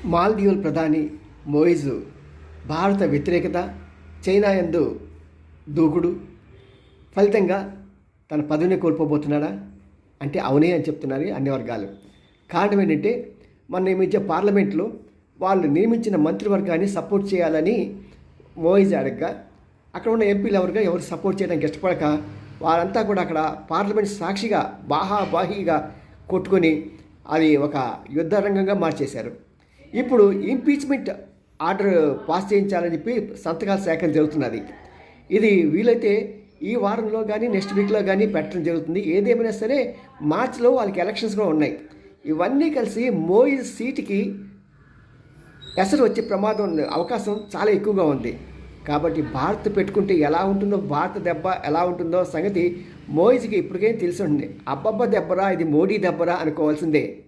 మాల్దీవుల ప్రధాని మోయిజు భారత వ్యతిరేకత, చైనా యందు దూకుడు ఫలితంగా తన పదవిని కోల్పోబోతున్నాడా అంటే అవునే అని చెప్తున్నారు అన్ని వర్గాలు. కారణం ఏంటంటే మన నియమించే పార్లమెంట్లో వాళ్ళు నియమించిన మంత్రివర్గాన్ని సపోర్ట్ చేయాలని మోయిజ్ అడగగా అక్కడ ఉన్న ఎంపీలు ఎవరు సపోర్ట్ చేయడానికి ఇష్టపడక వారంతా కూడా అక్కడ పార్లమెంట్ సాక్షిగా బాహాబాహీగా కొట్టుకొని అది ఒక యుద్ధ రంగంగా మార్చేశారు. ఇప్పుడు ఇంపీచ్మెంట్ ఆర్డర్ పాస్ చేయించాలని చెప్పి సంతకాల సేకరణ జరుగుతున్నది. ఇది వీలైతే ఈ వారంలో కానీ నెక్స్ట్ వీక్లో కానీ పెట్టడం జరుగుతుంది. ఏదేమైనా సరే మార్చిలో వాళ్ళకి ఎలక్షన్స్ కూడా ఉన్నాయి. ఇవన్నీ కలిసి మోయిజ్ సీటుకి ఎసరు వచ్చే అవకాశం చాలా ఎక్కువగా ఉంది. కాబట్టి భారత్ పెట్టుకుంటే ఎలా ఉంటుందో, భారత దెబ్బ ఎలా ఉంటుందో సంగతి మోయిజ్కి ఇప్పటికేం తెలిసి ఉంటుంది. అబ్బబ్బ దెబ్బరా, ఇది మోడీ దెబ్బరా అనుకోవాల్సిందే.